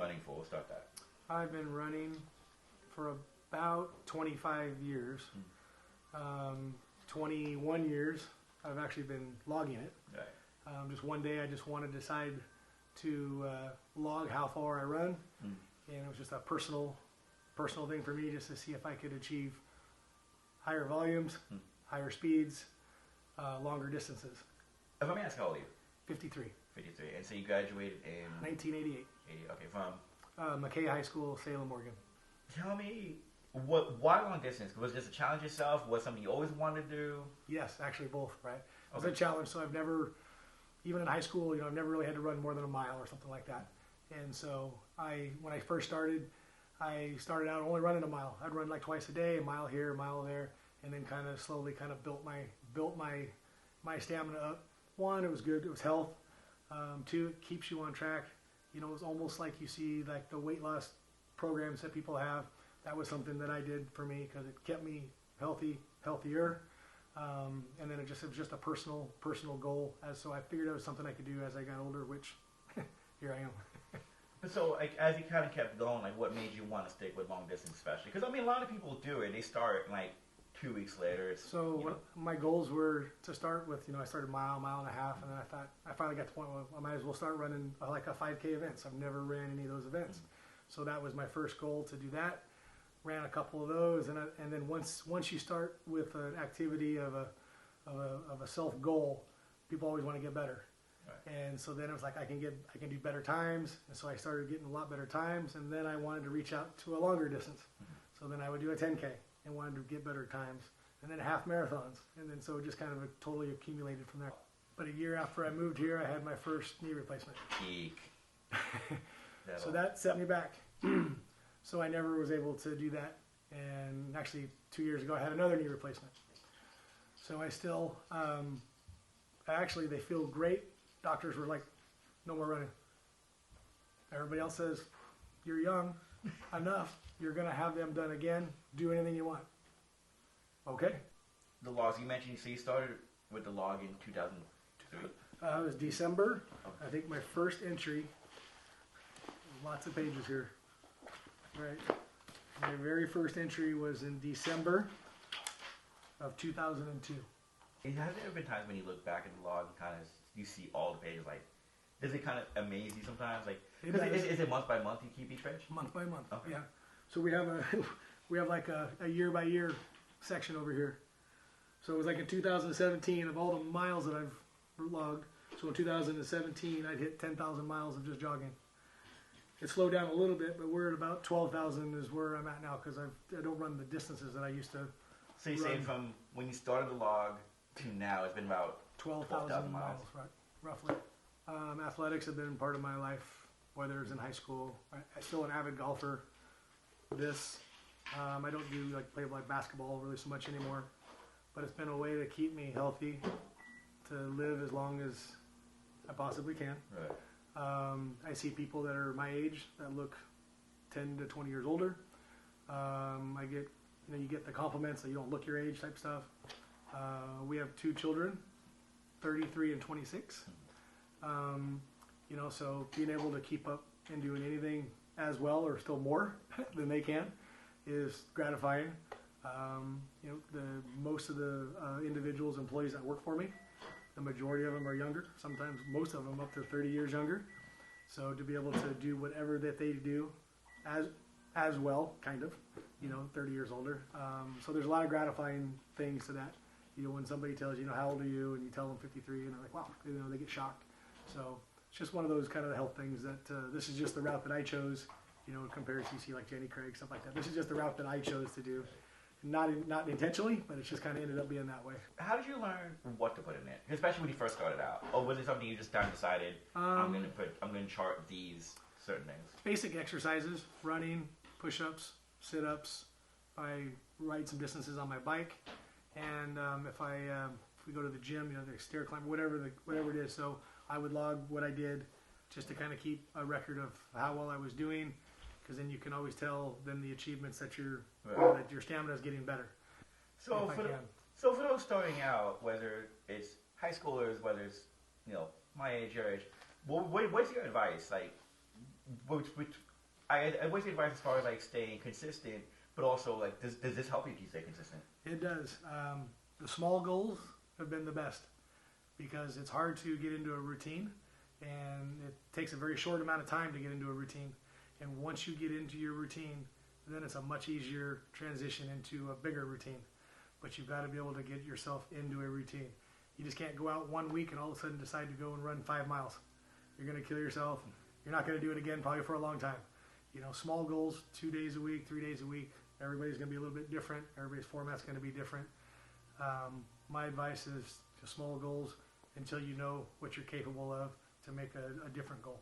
running for? We'll start that. I've been running for about 25 years. 21 years I've actually been logging it. Right. Just one day I just wanted to decide to log how far I run, and it was just a personal thing for me, just to see if I could achieve higher volumes, higher speeds, longer distances. Let me ask, how old are you? 53. 53. And so you graduated in 1988. Okay, from McKay High School, Salem, Oregon. Tell me, why long distance? Was this a challenge yourself? Was it something you always wanted to do? Yes, actually both, right? It was a challenge, so I've never, even in high school, I've never really had to run more than a mile or something like that. And so when I first started, I started out only running a mile. I'd run like twice a day, a mile here, a mile there, and then kind of slowly built my stamina up. One, it was good, it was health. Two, it keeps you on track. It was almost like you see like the weight loss programs that people have. That was something that I did for me because it kept me healthier. And then it was just a personal goal. So I figured it was something I could do as I got older, which here I am. So, like, as you kind of kept going, like, what made you want to stick with long distance, especially? Because I mean, a lot of people do it. They start like 2 weeks later. My goals were to start with, I started mile and a half, and then I thought I finally got to the point where I might as well start running like a 5K event. So I've never ran any of those events. So that was my first goal, to do that. Ran a couple of those, and then once you start with an activity of a self goal, people always want to get better. Right. And so then it was like I can do better times, and so I started getting a lot better times, and then I wanted to reach out to a longer distance. So then I would do a 10K and wanted to get better times, and then half marathons, and then so it just kind of totally accumulated from there. But a year after I moved here, I had my first knee replacement. Eek. So that set me back. So I never was able to do that. And actually 2 years ago I had another knee replacement. So I still, actually they feel great. Doctors were like, no more running. Everybody else says, you're young enough, you're going to have them done again, do anything you want. Okay. The logs, you mentioned, so you started with the log in 2003? It was December. Okay. I think my first entry, lots of pages here. Right. My very first entry was in December of 2002. Has there ever been times when you look back at the log and kind of you see all the pages? Like, does it kind of amaze you sometimes? Like, is it month by month you keep each page? Month by month. Okay. Yeah. So we have like a year by year section over here. So it was like in 2017 of all the miles that I've logged. So in 2017 I'd hit 10,000 miles of just jogging. It slowed down a little bit, but we're at about 12,000 is where I'm at now, because I don't run the distances that I used to. So you're saying from when you started the log to now, it's been about 12,000 miles, right, roughly. Athletics have been part of my life, whether it's in high school. I'm still an avid golfer. I don't do play basketball really so much anymore, but it's been a way to keep me healthy, to live as long as I possibly can. Right. I see people that are my age that look 10 to 20 years older. I get, you get the compliments that you don't look your age type stuff. We have 2 children, 33 and 26. So being able to keep up and doing anything as well or still more than they can is gratifying. Most of the individuals, employees that work for me, the majority of them are younger, sometimes most of them up to 30 years younger. So to be able to do whatever that they do as well, kind of, 30 years older. So there's a lot of gratifying things to that. When somebody tells you, how old are you, and you tell them 53, and they're like, wow, they get shocked. So it's just one of those kind of health things that this is just the route that I chose, compared to you see like Jenny Craig, stuff like that. This is just the route that I chose to do. Not intentionally, but it's just kind of ended up being that way. How did you learn what to put in it, especially when you first started out? Or was it something you just decided, I'm going to chart these certain things? Basic exercises, running, push-ups, sit-ups. I ride some distances on my bike, and if we go to the gym, the stair climb, whatever it is. So I would log what I did, just to kind of keep a record of how well I was doing. Because then you can always tell then the achievements that that your stamina is getting better. So for those starting out, whether it's high schoolers, whether it's my age, your age, what's your advice? Like, I would say advice as far as like staying consistent, but also like does this help you if you stay consistent? It does. The small goals have been the best because it's hard to get into a routine, and it takes a very short amount of time to get into a routine. And once you get into your routine, then it's a much easier transition into a bigger routine. But you've got to be able to get yourself into a routine. You just can't go out 1 week and all of a sudden decide to go and run 5 miles. You're going to kill yourself. You're not going to do it again probably for a long time. You know, small goals, 2 days a week, 3 days a week. Everybody's going to be a little bit different. Everybody's format's going to be different. My advice is just small goals until you know what you're capable of to make a different goal.